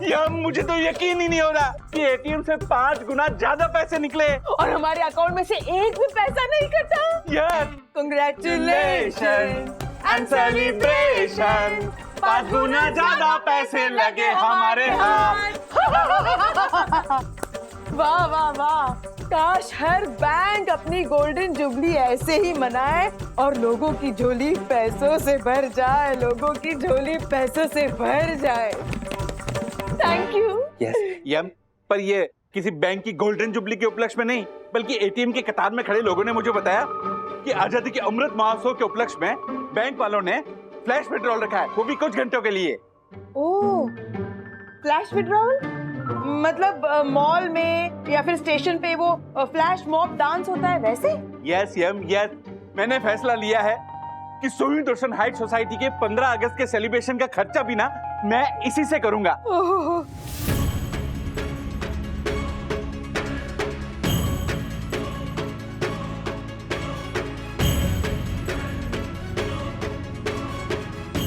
यार मुझे तो यकीन ही नहीं हो रहा कि एटीएम से 5 गुना ज्यादा पैसे निकले
और हमारे अकाउंट में से एक भी पैसा नहीं कटा।
यार
Congratulations
and celebration, 5 गुना ज्यादा पैसे लगे हमारे हाथ।
वाह वाह वाह, काश हर बैंक अपनी गोल्डन जुबली ऐसे ही मनाए और लोगों की झोली पैसों से भर जाए, लोगों की झोली पैसों से भर जाए। Thank you.
यम, पर ये किसी बैंक की गोल्डन जुबली के उपलक्ष्य में नहीं, बल्कि एटीएम के कतार में खड़े लोगों ने मुझे बताया कि आजादी के अमृत महोत्सव के उपलक्ष्य में बैंक वालों ने फ्लैश विड्रॉल रखा है, वो भी कुछ घंटों के लिए।
ओह, फ्लैश विड्रॉल? मतलब मॉल में या फिर स्टेशन पे वो फ्लैश मॉब डांस होता है वैसे?
यस यम यस, मैंने फैसला लिया है कि सोई दर्शन हाइट सोसाइटी के 15 अगस्त के सेलिब्रेशन का खर्चा भी ना मैं इसी से करूंगा।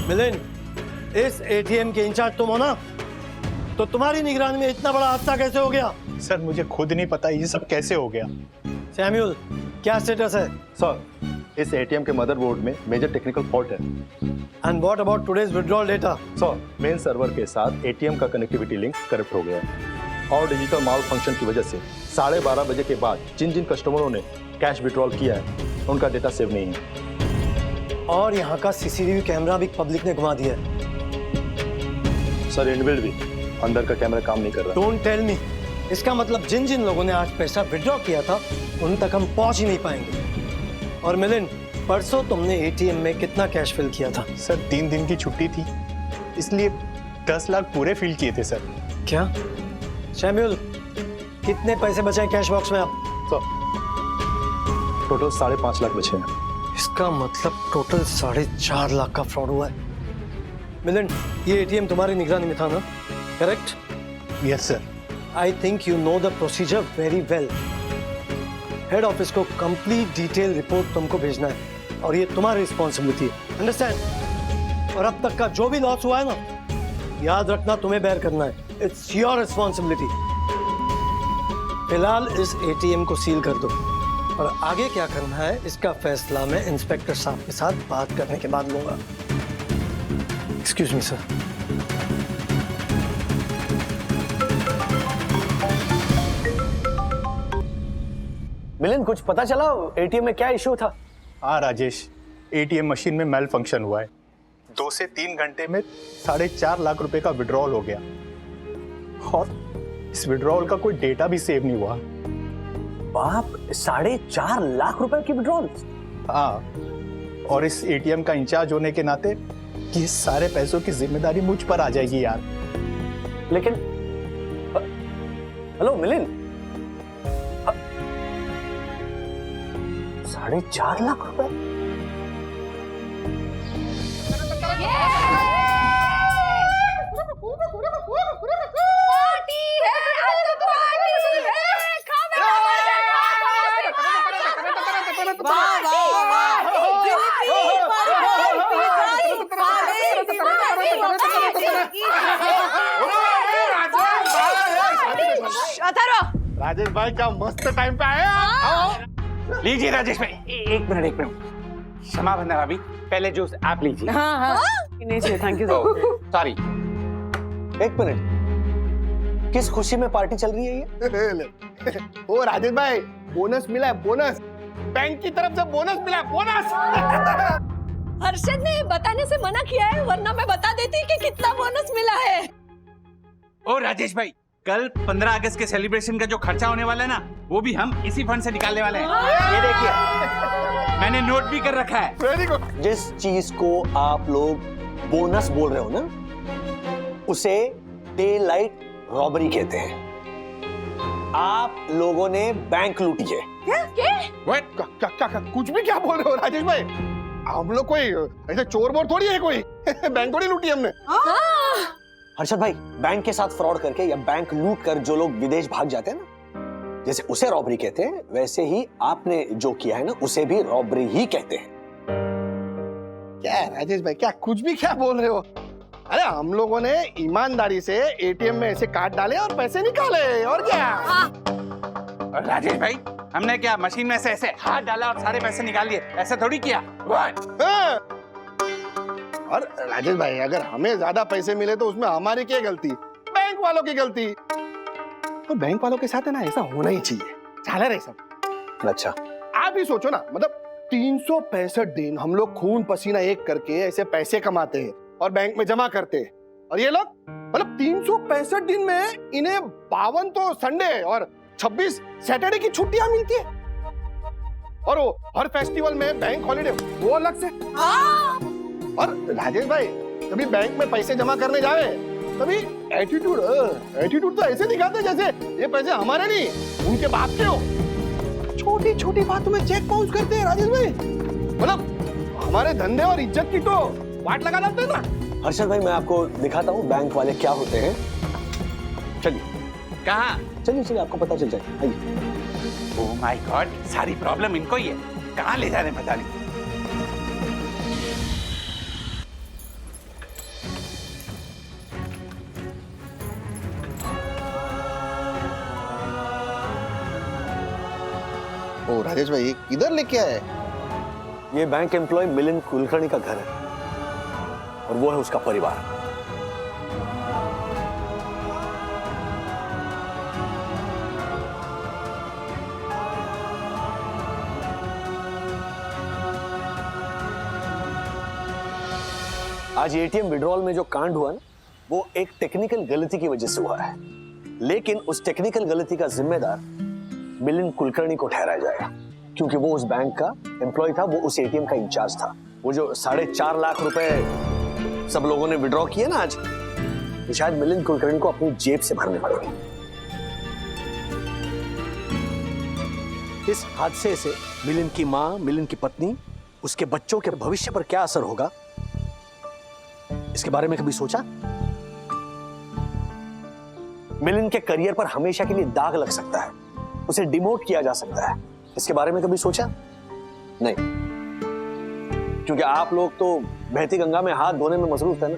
मिलिंद, इस एटीएम के इंचार्ज तुम हो ना, तो तुम्हारी निगरानी में इतना बड़ा हादसा कैसे हो गया?
सर मुझे खुद नहीं पता ये सब कैसे हो गया।
सैमुअल, क्या स्टेटस है?
सर, इस एटीएम के मदरबोर्ड में मेजर टेक्निकल फॉल्ट है।
And what about today's withdrawal data?
Sir, main server के साथ एटीएम का कनेक्टिविटी लिंक करप्ट हो गया है और डिजिटल माल फंक्शन की वजह से 12:30 बजे के बाद जिन जिन कस्टमरों ने कैश विड्रॉल किया है उनका डेटा सेव नहीं है।
और यहाँ का सीसीटीवी कैमरा भी पब्लिक ने घुमा दिया है।
सर, इनबिल्ट भी अंदर का कैमरा काम नहीं कर रहा।
डोंट टेल मी, इसका मतलब जिन जिन लोगों ने आज पैसा विड्रॉ किया था उन तक हम पहुंच ही नहीं पाएंगे। और मिलिंद, परसों तुमने एटीएम में कितना कैश फिल किया था?
सर 3 दिन की छुट्टी थी, इसलिए 10 लाख पूरे फिल किए थे सर।
क्या? सैमुअल, कितने पैसे बचे कैश बॉक्स में आप?
सर, टोटल 5.5 लाख बचे हैं।
इसका मतलब टोटल 4.5 लाख का फ्रॉड हुआ है। मिलिंद, ये एटीएम तुम्हारी निगरानी में था ना? Correct?
Yes sir.
I think you know the procedure very well. Head office को कंप्लीट डिटेल रिपोर्ट तुमको भेजना है और ये तुम्हारी रिस्पॉन्सिबिलिटी है, अंडरस्टैंड? और अब तक का जो भी लॉस हुआ है ना, याद रखना तुम्हें बेयर करना है। It's your responsibility. फिलहाल इस एटीएम को सील कर दो और आगे क्या करना है इसका फैसला मैं इंस्पेक्टर साहब के साथ बात करने के बाद लूंगा। Excuse me sir.
मिलिंद, कुछ पता चला एटीएम में क्या इशू था?
हाँ राजेश, एटीएम मशीन में मेल फंक्शन हुआ है। 2 से 3 घंटे में 4.5 लाख रुपए का विड्रॉल हो गया और इस विड्रॉल का कोई डेटा भी सेव नहीं हुआ।
बाप, 4.5 लाख रुपए की विड्रॉल?
हाँ, और इस एटीएम का इंचार्ज होने के नाते ये सारे पैसों की जिम्मेदारी मुझ पर आ जाएगी यार।
लेकिन हेलो मिलिंद, 4.5 लाख रुपए?
राजेश भाई क्या मस्त टाइम पे आए आप।
लीजिए राजेश भाई, एक मिनट। क्षमा बंदा भाभी, पहले जूस आप लीजिए।
हाँ नहीं चाहिए, थैंक यू।
सॉरी।
एक मिनट, किस खुशी में पार्टी चल रही है ये?
ओ राजेश भाई, बोनस मिला है, बोनस। बैंक की तरफ से बोनस मिला है, बोनस।
हर्षद ने बताने से मना किया है, वरना मैं बता देती कि कितना बोनस मिला है।
ओ राजेश भाई, कल 15 अगस्त के सेलिब्रेशन का जो खर्चा होने वाला है ना, वो भी हम इसी फंड से निकालने वाले हैं। ये देखिए, मैंने नोट भी कर रखा है।
Very good.
जिस चीज को आप लोग बोनस बोल रहे हो ना, उसे डे लाइट रॉबरी कहते हैं। आप लोगों ने बैंक लूटी है।
क्या कुछ भी क्या बोल रहे हो राजेश भाई? हम लोग कोई ऐसे चोर बोर थोड़ी है कोई। बैंक थोड़ी लूटी हमने।
हर्षद भाई, बैंक के साथ फ्रॉड करके या बैंक लूट कर जो लोग विदेश भाग जाते हैं ना, जैसे उसे रॉबरी कहते हैं, वैसे ही आपने जो किया है ना, उसे भी रॉबरी ही कहते हैं।
क्या राजेश भाई, क्या कुछ भी क्या बोल रहे हो? अरे हम लोगों ने ईमानदारी से एटीएम में ऐसे कार्ड डाले और पैसे निकाले, और क्या?
और राजेश भाई, हमने क्या मशीन में से ऐसे हाथ डाला और सारे पैसे निकाल लिए? ऐसे थोड़ी किया।
और राजेश भाई, अगर हमें ज्यादा पैसे मिले तो उसमें हमारी क्या गलती? बैंक वालों की गलती। तो बैंक वालों के साथ है ना, ऐसा होना ही चाहिए। चला रहे सब।
अच्छा,
आप ही सोचो ना, मतलब 365 दिन हम लोग खून पसीना एक करके ऐसे पैसे कमाते हैं और बैंक में जमा करते हैं, और ये लोग मतलब 365 दिन में इन्हें 52 तो संडे और 26 सैटरडे की छुट्टियां मिलती है, और वो हर फेस्टिवल में बैंक हॉलिडे वो अलग से। और राजेश भाई, कभी बैंक में पैसे जमा करने जावे तभी एटीट्यूड तो ऐसे दिखाते जैसे ये पैसे हमारे नहीं, उनके बाप के हो। छोटी छोटी बातों में चेक बाउंस करते हैं राजेश भाई। मतलब हमारे धंधे और इज्जत की तो वाट लगा लाते हैं ना।
हर्षद भाई, मैं आपको दिखाता हूँ बैंक वाले क्या होते हैं। चलिए।
कहाँ?
चलिए, आपको पता चल जाए। आइए।
ओह माय गॉड, सारी प्रॉब्लम इनको ही है। कहाँ ले जा रहे हैं पता नहीं।
ओ राजेश भाई, इधर लेके आए?
ये बैंक एम्प्लॉय मिलिंद कुलकर्णी का घर है और वो है उसका परिवार। आज एटीएम विड्रॉल में जो कांड हुआ ना, वो एक टेक्निकल गलती की वजह से हुआ है, लेकिन उस टेक्निकल गलती का जिम्मेदार मिलिंद कुलकर्णी को ठहराया जाएगा, क्योंकि वो उस बैंक का एम्प्लॉय था, वो उस एटीएम का इंचार्ज था। वो जो 4.5 लाख रुपए सब लोगों ने विड्रॉ किए ना आज, तो शायद मिलिंद कुलकर्णी को अपनी जेब से भरने पड़ेंगे। इस हादसे से मिलिंद की मां, मिलिंद की पत्नी, उसके बच्चों के भविष्य पर क्या असर होगा, इसके बारे में कभी सोचा? मिलिंद के करियर पर हमेशा के लिए दाग लग सकता है, उसे डिमोट किया जा सकता है। इसके बारे में कभी सोचा? नहीं, क्योंकि आप लोग तो बहती गंगा में हाथ धोने में मसरूफ थे ना।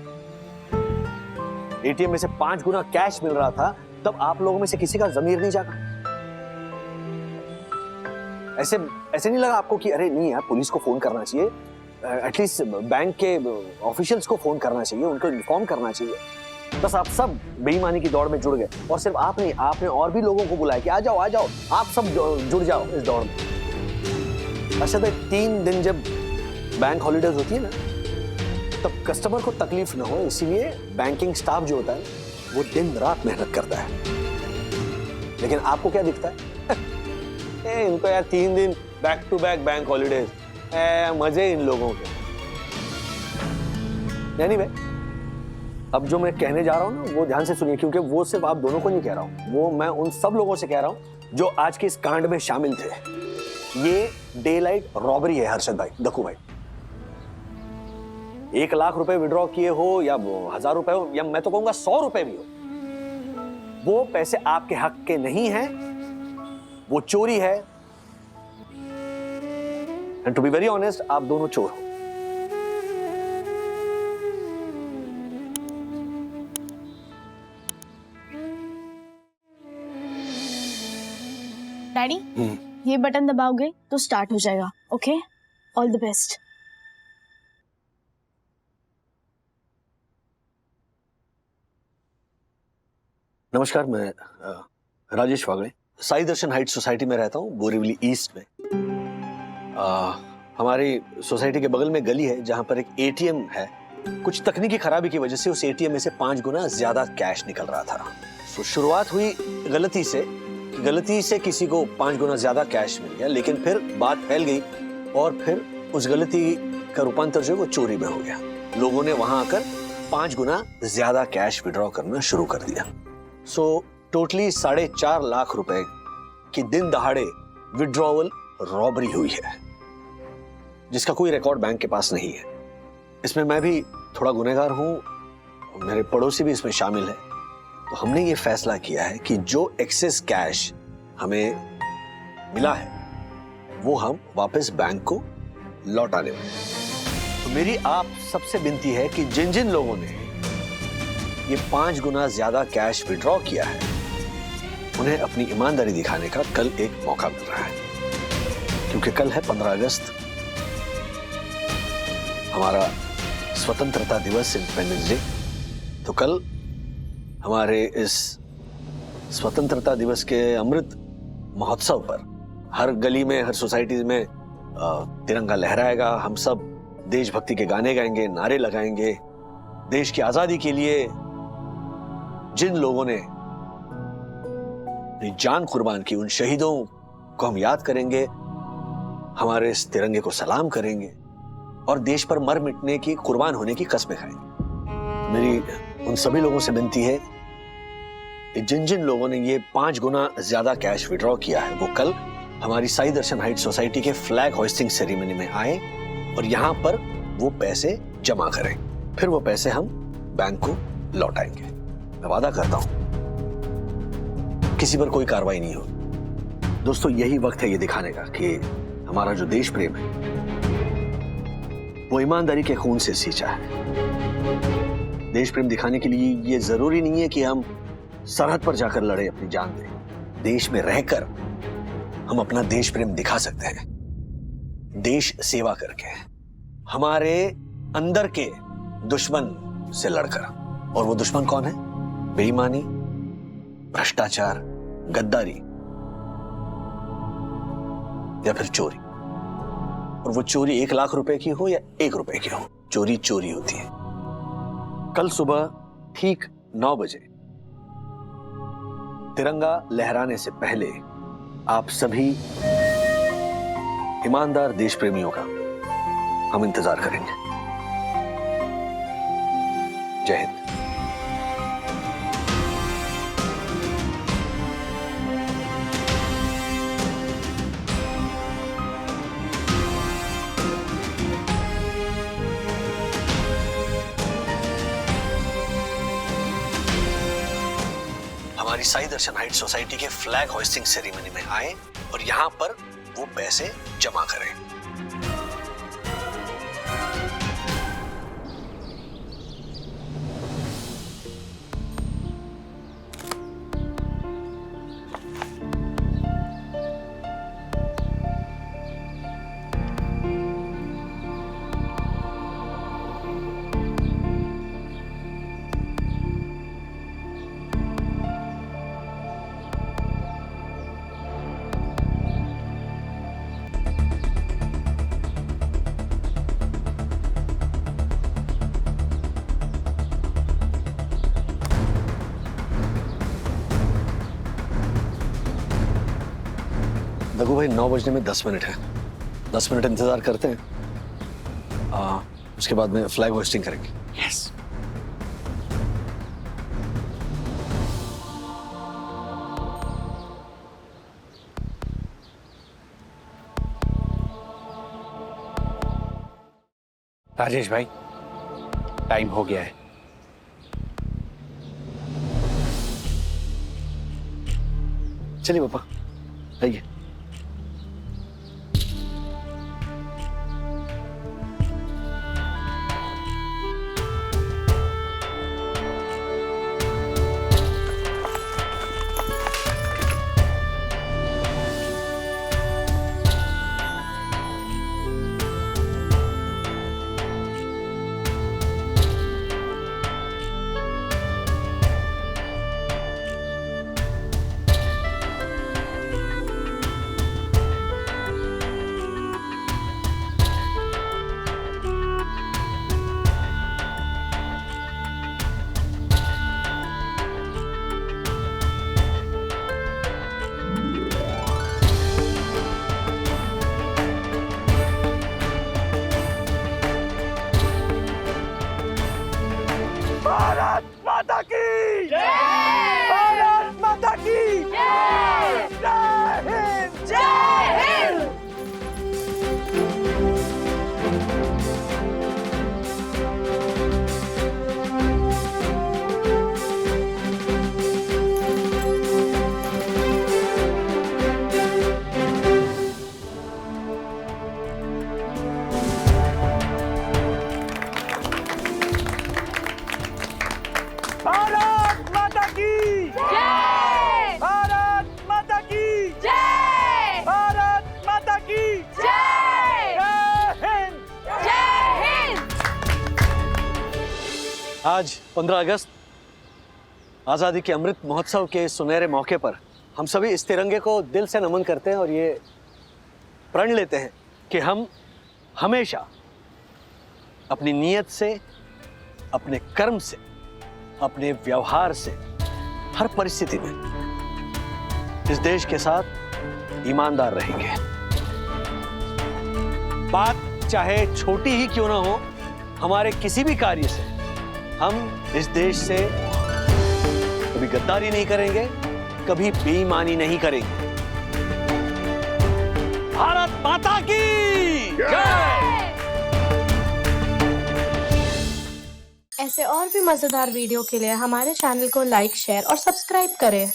एटीएम में से 5 गुना कैश मिल रहा था, तब आप लोगों में से किसी का जमीर नहीं जागा? ऐसे नहीं लगा आपको कि अरे नहीं यार, पुलिस को फोन करना चाहिए, एटलीस्ट बैंक के ऑफिशियल्स को फोन करना चाहिए, उनको इन्फॉर्म करना चाहिए? बस आप सब बेईमानी की दौड़ में जुड़ गए, और सिर्फ आप नहीं, आपने और भी लोगों को बुलाया कि आ जाओ आप सब जुड़ जाओ इस दौड़ में। अच्छा, 3 दिन जब बैंक हॉलीडेज होती है ना, तब कस्टमर को तकलीफ ना हो, इसीलिए बैंकिंग स्टाफ जो होता है वो दिन रात मेहनत करता है। लेकिन आपको क्या दिखता है? इनको यार 3 दिन back to back bank holidays, मजे इन लोगों के। एनीवे, अब जो मैं कहने जा रहा हूं ना, वो ध्यान से सुनिए, क्योंकि वो सिर्फ आप दोनों को नहीं कह रहा हूं, वो मैं उन सब लोगों से कह रहा हूं जो आज के इस कांड में शामिल थे। ये डे लाइट रॉबरी है हर्षद भाई, दक्कू भाई। 1 लाख रुपए विड्रॉ किए हो या 1000 रुपए हो, या मैं तो कहूंगा 100 रुपए भी हो, वो पैसे आपके हक के नहीं हैं, वो चोरी है। And to be very honest, आप दोनों चोर हो।
डैडी, ये बटन दबाओगे तो स्टार्ट हो जाएगा। Okay, all the best.
नमस्कार, मैं राजेश वागड़े साई दर्शन हाइट सोसाइटी में रहता हूँ, बोरीवली ईस्ट में। हमारी सोसाइटी के बगल में गली है जहाँ पर एक एटीएम है। कुछ तकनीकी खराबी की वजह से उस एटीएम में से 5 गुना ज्यादा कैश निकल रहा था। तो शुरुआत हुई गलती से किसी को 5 गुना ज्यादा कैश मिल गया, लेकिन फिर बात फैल गई और फिर उस गलती का रूपांतर जो है वो चोरी में हो गया। लोगों ने वहां आकर 5 गुना ज्यादा कैश विड्रॉ करना शुरू कर दिया। सो टोटली 4.5 लाख रुपए की दिन दहाड़े विड्रॉवल रॉबरी हुई है, जिसका कोई रिकॉर्ड बैंक के पास नहीं है। इसमें मैं भी थोड़ा गुनहगार हूं, मेरे पड़ोसी भी इसमें शामिल है। तो हमने ये फैसला किया है कि जो एक्सेस कैश हमें मिला है वो हम वापस बैंक को लौटा दें। तो मेरी आप सबसे विनती है कि जिन जिन लोगों ने ये 5 गुना ज्यादा कैश विड्रॉ किया है, उन्हें अपनी ईमानदारी दिखाने का कल एक मौका मिल रहा है, क्योंकि कल है 15 अगस्त, हमारा स्वतंत्रता दिवस, इंडिपेंडेंस डे। तो कल हमारे इस स्वतंत्रता दिवस के अमृत महोत्सव पर हर गली में, हर सोसाइटी में तिरंगा लहराएगा। हम सब देशभक्ति के गाने गाएंगे, नारे लगाएंगे। देश की आजादी के लिए जिन लोगों ने अपनी जान कुर्बान की, उन शहीदों को हम याद करेंगे, हमारे इस तिरंगे को सलाम करेंगे और देश पर मर मिटने की, कुर्बान होने की कस्में खाएंगे। मेरी उन सभी लोगों से विनती है कि जिन जिन लोगों ने ये 5 गुना ज्यादा कैश विड्रॉ किया है, वो कल हमारी साई दर्शन हाइट सोसाइटी के फ्लैग होइस्टिंग सेरेमनी में आए और यहां पर वो पैसे जमा करें। फिर वो पैसे हम बैंक को लौटाएंगे। मैं वादा करता हूं किसी पर कोई कार्रवाई नहीं होगी। दोस्तों, यही वक्त है ये दिखाने का कि हमारा जो देश प्रेम है वो ईमानदारी के खून से सींचा है। देश प्रेम दिखाने के लिए ये जरूरी नहीं है कि हम सरहद पर जाकर लड़े, अपनी जान दें। देश में रहकर हम अपना देश प्रेम दिखा सकते हैं, देश सेवा करके, हमारे अंदर के दुश्मन से लड़कर। और वो दुश्मन कौन है? बेईमानी, भ्रष्टाचार, गद्दारी या फिर चोरी। और वो चोरी 1 लाख रुपए की हो या 1 रुपए की हो, चोरी चोरी होती है। कल सुबह ठीक 9 बजे तिरंगा लहराने से पहले आप सभी ईमानदार देश प्रेमियों का हम इंतजार करेंगे। जय हिंद। हमारी हमारी साई दर्शन हाइट सोसाइटी के फ्लैग होइस्टिंग सेरेमनी में आए और यहाँ पर वो पैसे जमा करें। दगू भाई 9 बजने में 10 मिनट है, 10 मिनट इंतजार करते हैं, उसके बाद में फ्लैग होस्टिंग करेंगे।
यस। राजेश भाई, टाइम हो गया है।
चलिए पापा, आइए।
भारत माता की जय! भारत माता की जय! जय हिंद! जय हिंद! भारत माता की जय! भारत माता की जय! भारत माता की जय! जय हिंद! जय हिंद!
आज 15 अगस्त आजादी के अमृत महोत्सव के सुनहरे मौके पर हम सभी इस तिरंगे को दिल से नमन करते हैं और ये प्रण लेते हैं कि हम हमेशा अपनी नीयत से, अपने कर्म से, अपने व्यवहार से हर परिस्थिति में इस देश के साथ ईमानदार रहेंगे। बात चाहे छोटी ही क्यों ना हो, हमारे किसी भी कार्य से हम इस देश से कभी गद्दारी नहीं करेंगे, कभी बेईमानी नहीं करेंगे। भारत माता की जय!
ऐसे और भी मजेदार वीडियो के लिए हमारे चैनल को लाइक, शेयर और सब्सक्राइब करें।